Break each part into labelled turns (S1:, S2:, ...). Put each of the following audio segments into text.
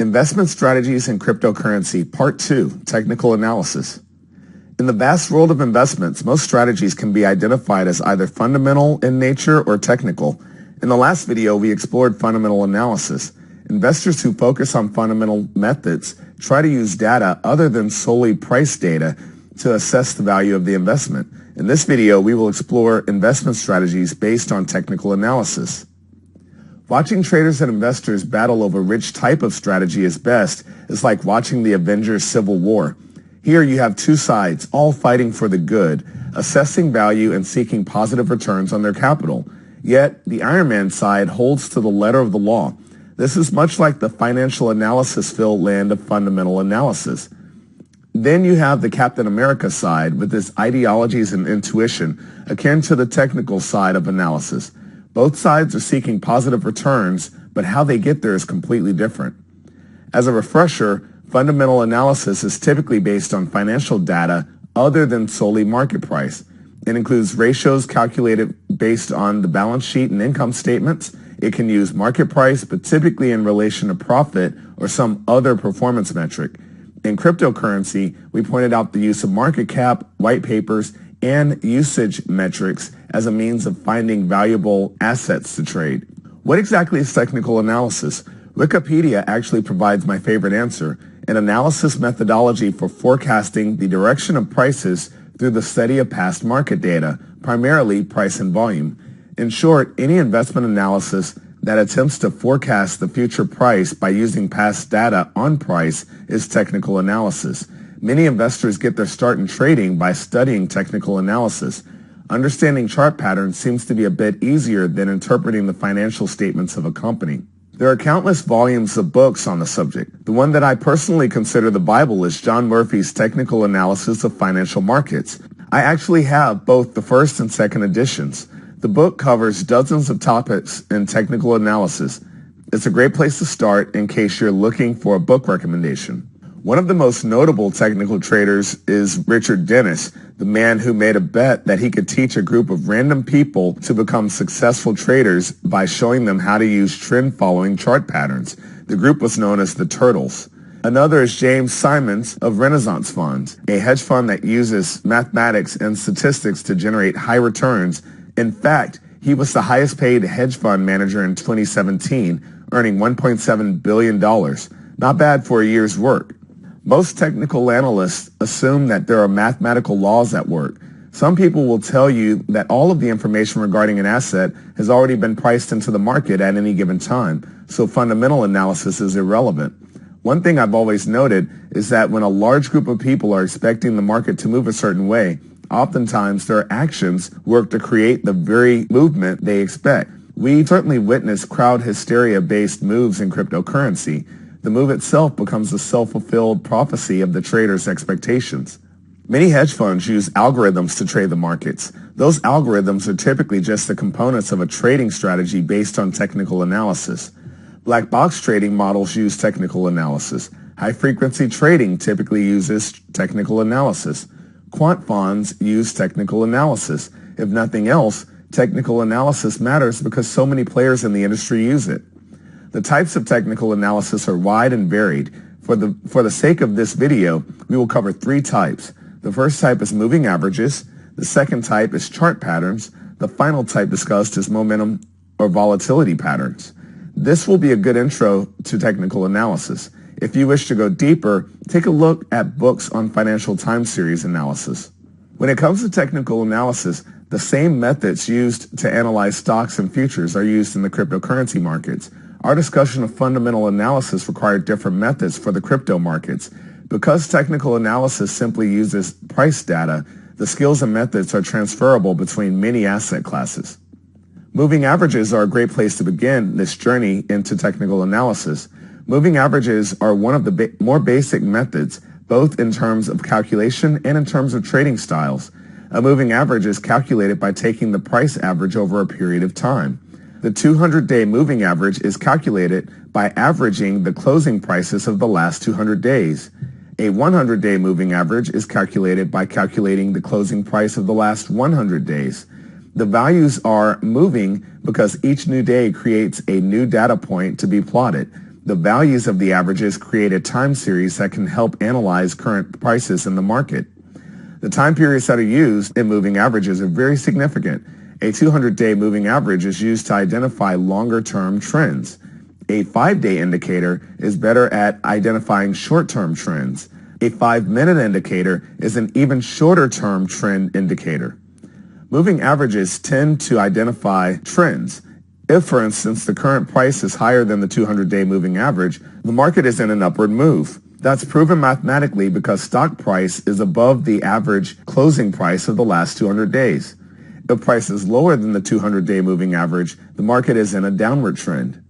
S1: Investment Strategies in Cryptocurrency, Part 2, Technical Analysis. In the vast world of investments, most strategies can be identified as either fundamental in nature or technical. In the last video, we explored fundamental analysis. Investors who focus on fundamental methods try to use data other than solely price data to assess the value of the investment. In this video, we will explore investment strategies based on technical analysis. Watching traders and investors battle over which type of strategy is best is like watching the Avengers Civil War. Here you have two sides, all fighting for the good, assessing value and seeking positive returns on their capital. Yet, the Iron Man side holds to the letter of the law. This is much like the financial analysis-filled land of fundamental analysis. Then you have the Captain America side with its ideologies and intuition, akin to the technical side of analysis. Both sides are seeking positive returns, but how they get there is completely different. As a refresher, fundamental analysis is typically based on financial data other than solely market price. It includes ratios calculated based on the balance sheet and income statements. It can use market price, but typically in relation to profit or some other performance metric. In cryptocurrency, we pointed out the use of market cap, white papers, and usage metrics as a means of finding valuable assets to trade. What exactly is technical analysis? Wikipedia actually provides my favorite answer, an analysis methodology for forecasting the direction of prices through the study of past market data, primarily price and volume. In short, any investment analysis that attempts to forecast the future price by using past data on price is technical analysis. Many investors get their start in trading by studying technical analysis. Understanding chart patterns seems to be a bit easier than interpreting the financial statements of a company. There are countless volumes of books on the subject. The one that I personally consider the Bible is John Murphy's Technical Analysis of Financial Markets. I actually have both the first and second editions. The book covers dozens of topics in technical analysis. It's a great place to start in case you're looking for a book recommendation. One of the most notable technical traders is Richard Dennis, the man who made a bet that he could teach a group of random people to become successful traders by showing them how to use trend-following chart patterns. The group was known as the Turtles. Another is James Simons of Renaissance Funds, a hedge fund that uses mathematics and statistics to generate high returns. In fact, he was the highest paid hedge fund manager in 2017, earning $1.7 billion. Not bad for a year's work. Most technical analysts assume that there are mathematical laws at work. Some people will tell you that all of the information regarding an asset has already been priced into the market at any given time, so fundamental analysis is irrelevant. One thing I've always noted is that when a large group of people are expecting the market to move a certain way, oftentimes their actions work to create the very movement they expect. We certainly witness crowd hysteria-based moves in cryptocurrency. The move itself becomes a self-fulfilled prophecy of the trader's expectations. Many hedge funds use algorithms to trade the markets. Those algorithms are typically just the components of a trading strategy based on technical analysis. Black box trading models use technical analysis. High-frequency trading typically uses technical analysis. Quant funds use technical analysis. If nothing else, technical analysis matters because so many players in the industry use it. The types of technical analysis are wide and varied. For the sake of this video, we will cover three types. The first type is moving averages. The second type is chart patterns. The final type discussed is momentum or volatility patterns. This will be a good intro to technical analysis. If you wish to go deeper, take a look at books on financial time series analysis. When it comes to technical analysis, the same methods used to analyze stocks and futures are used in the cryptocurrency markets. Our discussion of fundamental analysis required different methods for the crypto markets. Because technical analysis simply uses price data, the skills and methods are transferable between many asset classes. Moving averages are a great place to begin this journey into technical analysis. Moving averages are one of the more basic methods, both in terms of calculation and in terms of trading styles. A moving average is calculated by taking the price average over a period of time. The 200-day moving average is calculated by averaging the closing prices of the last 200 days. A 100-day moving average is calculated by calculating the closing price of the last 100 days. The values are moving because each new day creates a new data point to be plotted. The values of the averages create a time series that can help analyze current prices in the market. The time periods that are used in moving averages are very significant. A 200-day moving average is used to identify longer-term trends. A 5-day indicator is better at identifying short-term trends. A 5-minute indicator is an even shorter-term trend indicator. Moving averages tend to identify trends. If, for instance, the current price is higher than the 200-day moving average, the market is in an upward move. That's proven mathematically because stock price is above the average closing price of the last 200 days. If price is lower than the 200-day moving average, the market is in a downward trend.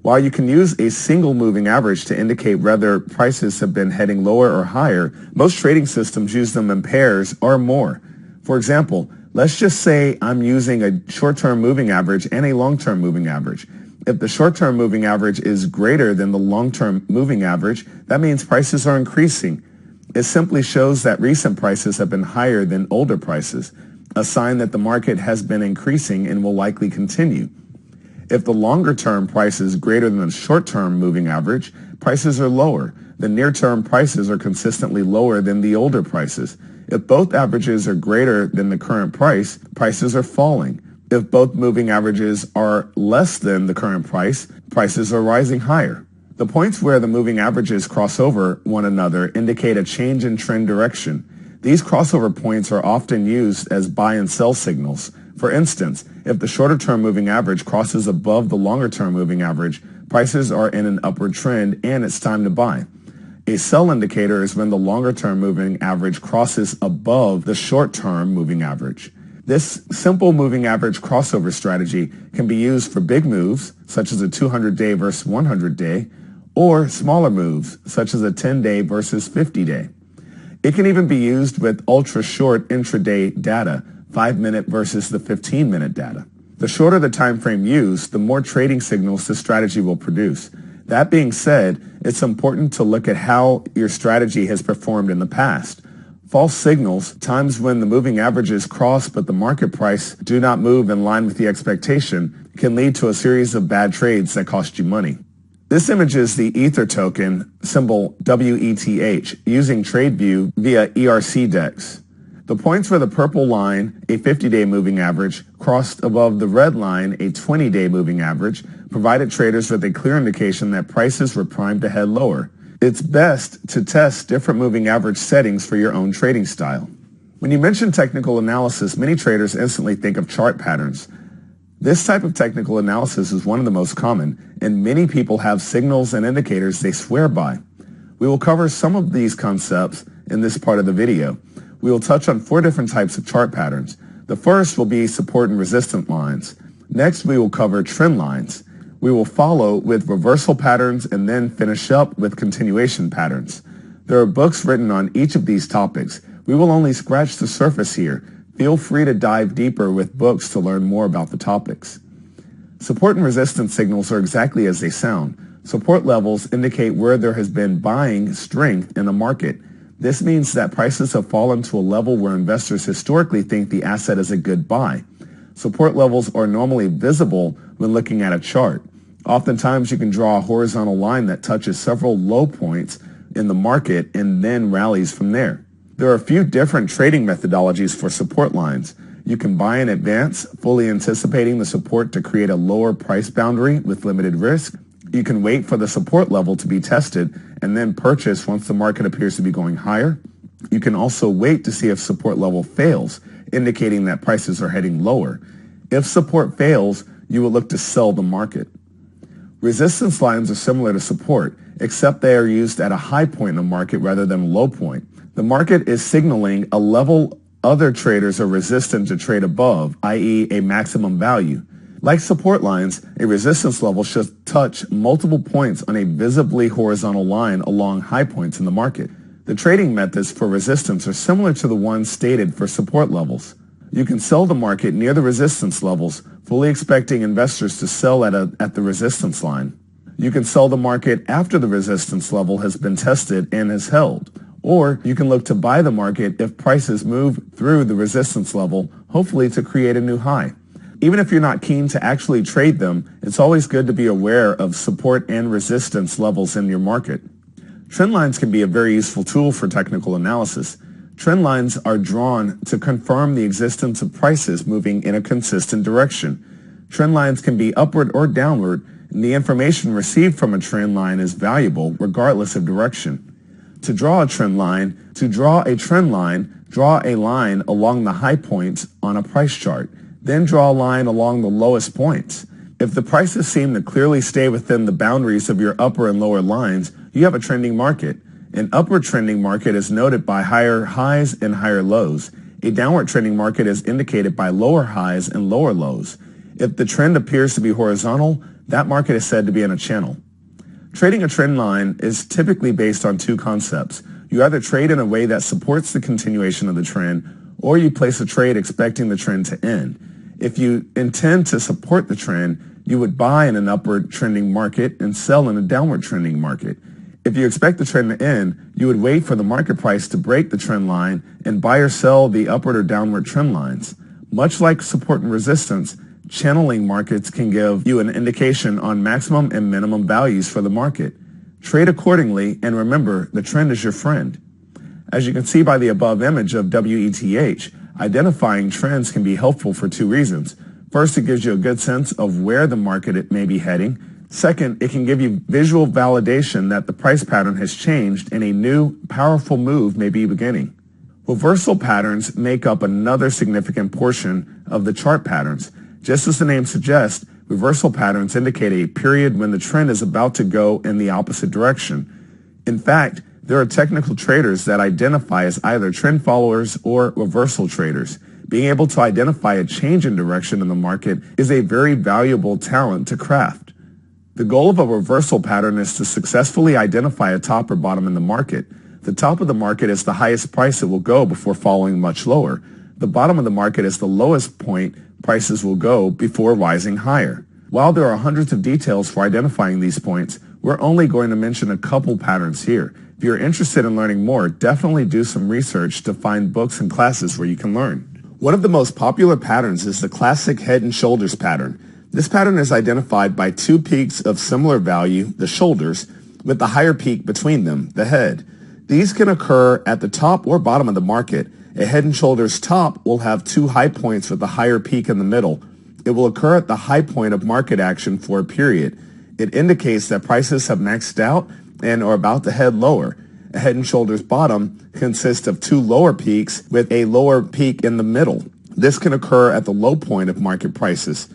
S1: While you can use a single moving average to indicate whether prices have been heading lower or higher, most trading systems use them in pairs or more. For example, let's just say I'm using a short-term moving average and a long-term moving average. If the short-term moving average is greater than the long-term moving average, that means prices are increasing. It simply shows that recent prices have been higher than older prices, a sign that the market has been increasing and will likely continue. If the longer-term price is greater than the short-term moving average, prices are lower. The near-term prices are consistently lower than the older prices. If both averages are greater than the current price, prices are falling. If both moving averages are less than the current price, prices are rising higher. The points where the moving averages cross over one another indicate a change in trend direction. These crossover points are often used as buy and sell signals. For instance, if the shorter-term moving average crosses above the longer-term moving average, prices are in an upward trend and it's time to buy. A sell indicator is when the longer-term moving average crosses above the short-term moving average. This simple moving average crossover strategy can be used for big moves, such as a 200-day versus 100-day, or smaller moves, such as a 10-day versus 50-day. It can even be used with ultra-short intraday data, 5-minute versus the 15-minute data. The shorter the time frame used, the more trading signals the strategy will produce. That being said, it's important to look at how your strategy has performed in the past. False signals, times when the moving averages cross but the market price do not move in line with the expectation, can lead to a series of bad trades that cost you money. This image is the Ether token, symbol WETH, using TradeView via ERC DEX. The points where the purple line, a 50-day moving average, crossed above the red line, a 20-day moving average, provided traders with a clear indication that prices were primed to head lower. It's best to test different moving average settings for your own trading style. When you mention technical analysis, many traders instantly think of chart patterns. This type of technical analysis is one of the most common, and many people have signals and indicators they swear by. We will cover some of these concepts in this part of the video. We will touch on 4 different types of chart patterns. The first will be support and resistance lines. Next, we will cover trend lines. We will follow with reversal patterns and then finish up with continuation patterns. There are books written on each of these topics. We will only scratch the surface here. Feel free to dive deeper with books to learn more about the topics. Support and resistance signals are exactly as they sound. Support levels indicate where there has been buying strength in the market. This means that prices have fallen to a level where investors historically think the asset is a good buy. Support levels are normally visible when looking at a chart. Oftentimes you can draw a horizontal line that touches several low points in the market and then rallies from there. There are a few different trading methodologies for support lines. You can buy in advance, fully anticipating the support to create a lower price boundary with limited risk. You can wait for the support level to be tested and then purchase once the market appears to be going higher. You can also wait to see if support level fails, indicating that prices are heading lower. If support fails, you will look to sell the market. Resistance lines are similar to support, except they are used at a high point in the market rather than a low point. The market is signaling a level other traders are resistant to trade above, i.e. a maximum value. Like support lines, a resistance level should touch multiple points on a visibly horizontal line along high points in the market. The trading methods for resistance are similar to the ones stated for support levels. You can sell the market near the resistance levels, fully expecting investors to sell at the resistance line. You can sell the market after the resistance level has been tested and is held. Or you can look to buy the market if prices move through the resistance level, hopefully to create a new high. Even if you're not keen to actually trade them, it's always good to be aware of support and resistance levels in your market. Trend lines can be a very useful tool for technical analysis. Trend lines are drawn to confirm the existence of prices moving in a consistent direction. Trend lines can be upward or downward, and the information received from a trend line is valuable regardless of direction. To draw a trend line, draw a line along the high points on a price chart. Then draw a line along the lowest points. If the prices seem to clearly stay within the boundaries of your upper and lower lines, you have a trending market. An upward trending market is noted by higher highs and higher lows. A downward trending market is indicated by lower highs and lower lows. If the trend appears to be horizontal, that market is said to be in a channel. Trading a trend line is typically based on two concepts. You either trade in a way that supports the continuation of the trend, or you place a trade expecting the trend to end. If you intend to support the trend, you would buy in an upward trending market and sell in a downward trending market. If you expect the trend to end, you would wait for the market price to break the trend line and buy or sell the upward or downward trend lines. Much like support and resistance, channeling markets can give you an indication on maximum and minimum values for the market. Trade accordingly, and remember, the trend is your friend. As you can see by the above image of WETH, identifying trends can be helpful for two reasons. First, it gives you a good sense of where the market may be heading. Second, it can give you visual validation that the price pattern has changed and a new, powerful move may be beginning. Reversal patterns make up another significant portion of the chart patterns. Just as the name suggests, reversal patterns indicate a period when the trend is about to go in the opposite direction. In fact, there are technical traders that identify as either trend followers or reversal traders. Being able to identify a change in direction in the market is a very valuable talent to craft. The goal of a reversal pattern is to successfully identify a top or bottom in the market. The top of the market is the highest price it will go before falling much lower. The bottom of the market is the lowest point prices will go before rising higher. While there are hundreds of details for identifying these points, we're only going to mention a couple patterns here. If you're interested in learning more, definitely do some research to find books and classes where you can learn. One of the most popular patterns is the classic head and shoulders pattern. This pattern is identified by two peaks of similar value, the shoulders, with the higher peak between them, the head. These can occur at the top or bottom of the market. A head and shoulders top will have two high points with a higher peak in the middle. It will occur at the high point of market action for a period. It indicates that prices have maxed out and are about to head lower. A head and shoulders bottom consists of two lower peaks with a lower peak in the middle. This can occur at the low point of market prices.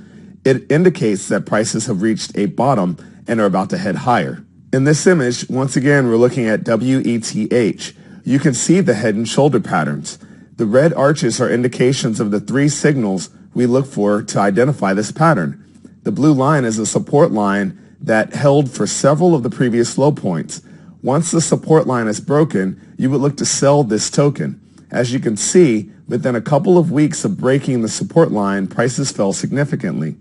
S1: It indicates that prices have reached a bottom and are about to head higher. In this image, once again, we're looking at WETH. You can see the head and shoulder patterns. The red arches are indications of the three signals we look for to identify this pattern. The blue line is a support line that held for several of the previous low points. Once the support line is broken, you would look to sell this token. As you can see, within a couple of weeks of breaking the support line, prices fell significantly.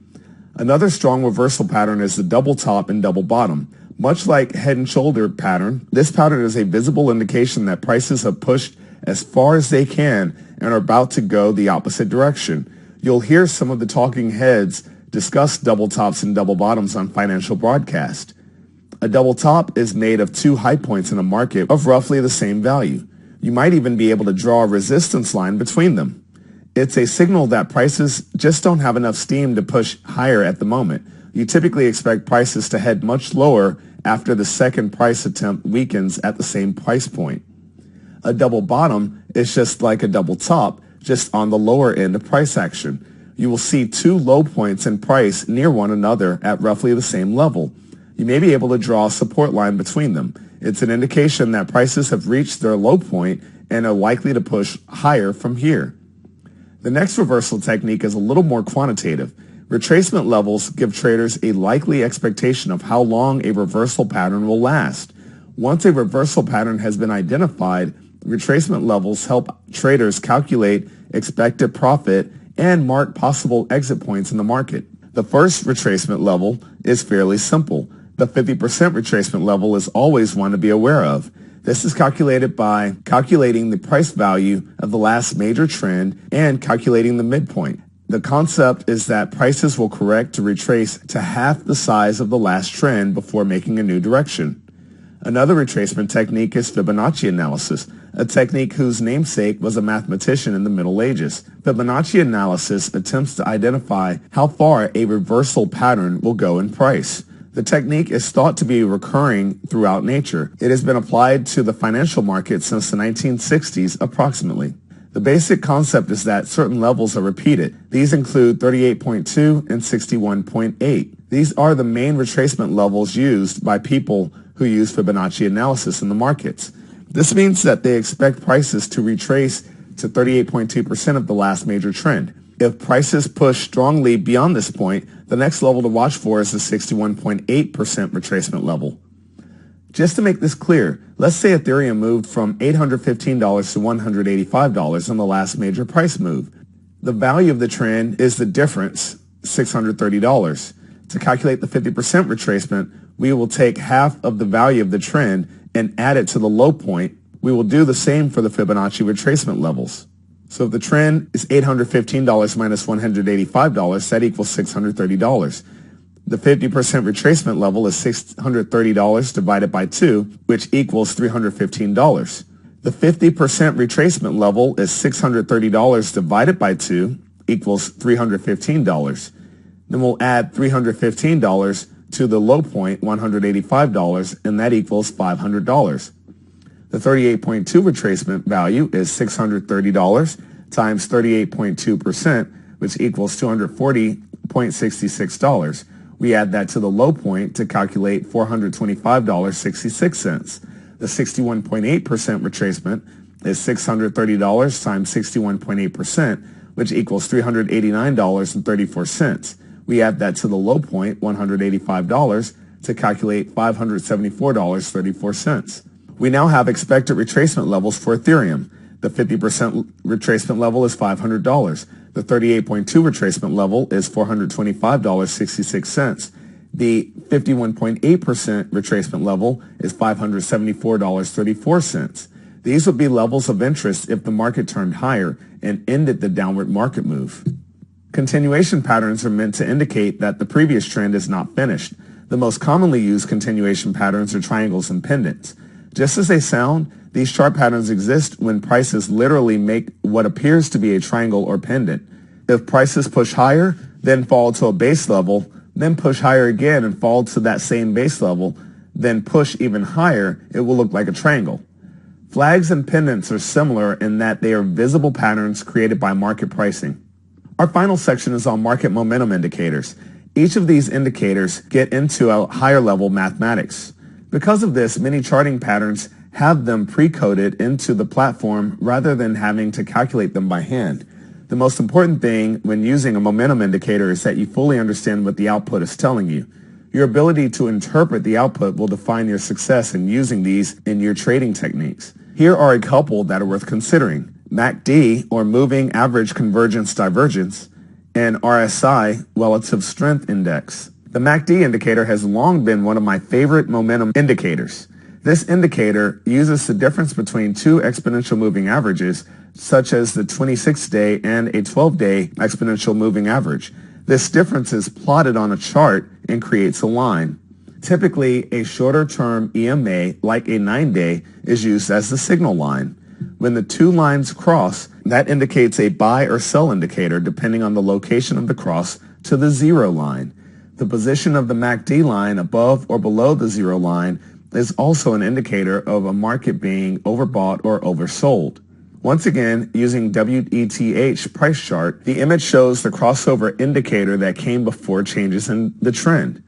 S1: Another strong reversal pattern is the double top and double bottom. Much like head and shoulder pattern, this pattern is a visible indication that prices have pushed as far as they can and are about to go the opposite direction. You'll hear some of the talking heads discuss double tops and double bottoms on financial broadcast. A double top is made of two high points in a market of roughly the same value. You might even be able to draw a resistance line between them. It's a signal that prices just don't have enough steam to push higher at the moment. You typically expect prices to head much lower after the second price attempt weakens at the same price point. A double bottom is just like a double top, just on the lower end of price action. You will see two low points in price near one another at roughly the same level. You may be able to draw a support line between them. It's an indication that prices have reached their low point and are likely to push higher from here. The next reversal technique is a little more quantitative. Retracement levels give traders a likely expectation of how long a reversal pattern will last. Once a reversal pattern has been identified, retracement levels help traders calculate expected profit and mark possible exit points in the market. The first retracement level is fairly simple. The 50% retracement level is always one to be aware of. This is calculated by calculating the price value of the last major trend and calculating the midpoint. The concept is that prices will correct to retrace to half the size of the last trend before making a new direction. Another retracement technique is Fibonacci analysis, a technique whose namesake was a mathematician in the Middle Ages. Fibonacci analysis attempts to identify how far a reversal pattern will go in price. The technique is thought to be recurring throughout nature. It has been applied to the financial market since the 1960s approximately. The basic concept is that certain levels are repeated. These include 38.2 and 61.8. These are the main retracement levels used by people who use Fibonacci analysis in the markets. This means that they expect prices to retrace to 38.2% of the last major trend. If prices push strongly beyond this point, the next level to watch for is the 61.8% retracement level. Just to make this clear, let's say Ethereum moved from $815 to $185 in the last major price move. The value of the trend is the difference, $630. To calculate the 50% retracement, we will take half of the value of the trend and add it to the low point. We will do the same for the Fibonacci retracement levels. So if the trend is $815 minus $185, that equals $630. The 50% retracement level is $630 divided by 2, which equals $315. The 50% retracement level is $630 divided by 2 equals $315. Then we'll add $315 to the low point, $185, and that equals $500. The 38.2 retracement value is $630 times 38.2%, which equals $240.66. We add that to the low point to calculate $425.66. The 61.8% retracement is $630 times 61.8%, which equals $389.34. We add that to the low point, $185, to calculate $574.34. We now have expected retracement levels for Ethereum. The 50% retracement level is $500. The 38.2 retracement level is $425.66. The 51.8% retracement level is $574.34. These would be levels of interest if the market turned higher and ended the downward market move. Continuation patterns are meant to indicate that the previous trend is not finished. The most commonly used continuation patterns are triangles and pendants. Just as they sound, these chart patterns exist when prices literally make what appears to be a triangle or pendant. If prices push higher, then fall to a base level, then push higher again and fall to that same base level, then push even higher, it will look like a triangle. Flags and pendants are similar in that they are visible patterns created by market pricing. Our final section is on market momentum indicators. Each of these indicators get into a higher level mathematics. Because of this, many charting patterns have them pre-coded into the platform rather than having to calculate them by hand. The most important thing when using a momentum indicator is that you fully understand what the output is telling you. Your ability to interpret the output will define your success in using these in your trading techniques. Here are a couple that are worth considering: MACD, or Moving Average Convergence Divergence, and RSI, Relative Strength Index. The MACD indicator has long been one of my favorite momentum indicators. This indicator uses the difference between two exponential moving averages, such as the 26-day and a 12-day exponential moving average. This difference is plotted on a chart and creates a line. Typically, a shorter-term EMA, like a 9-day, is used as the signal line. When the two lines cross, that indicates a buy or sell indicator depending on the location of the cross to the zero line. The position of the MACD line above or below the zero line is also an indicator of a market being overbought or oversold. Once again, using WETH price chart, the image shows the crossover indicator that came before changes in the trend.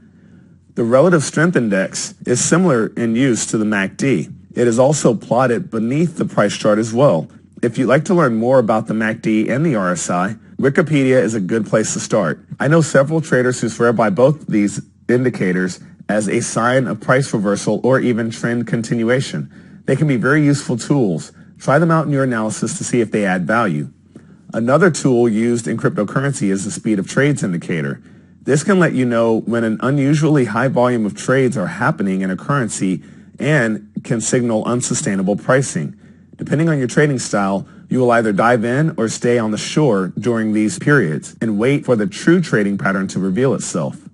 S1: The relative strength index is similar in use to the MACD. It is also plotted beneath the price chart as well. If you'd like to learn more about the MACD and the RSI, Wikipedia is a good place to start. I know several traders who swear by both these indicators as a sign of price reversal or even trend continuation. They can be very useful tools. Try them out in your analysis to see if they add value. Another tool used in cryptocurrency is the speed of trades indicator. This can let you know when an unusually high volume of trades are happening in a currency and can signal unsustainable pricing. Depending on your trading style, You will either dive in or stay on the shore during these periods and wait for the true trading pattern to reveal itself.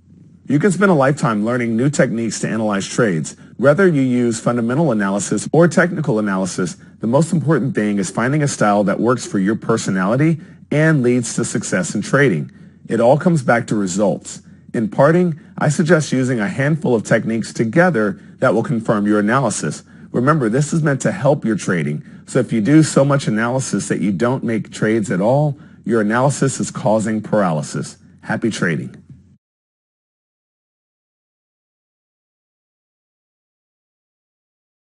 S1: You can spend a lifetime learning new techniques to analyze trades. Whether you use fundamental analysis or technical analysis, the most important thing is finding a style that works for your personality and leads to success in trading. It all comes back to results. In parting, I suggest using a handful of techniques together that will confirm your analysis. Remember, this is meant to help your trading. So if you do so much analysis that you don't make trades at all, your analysis is causing paralysis. Happy trading.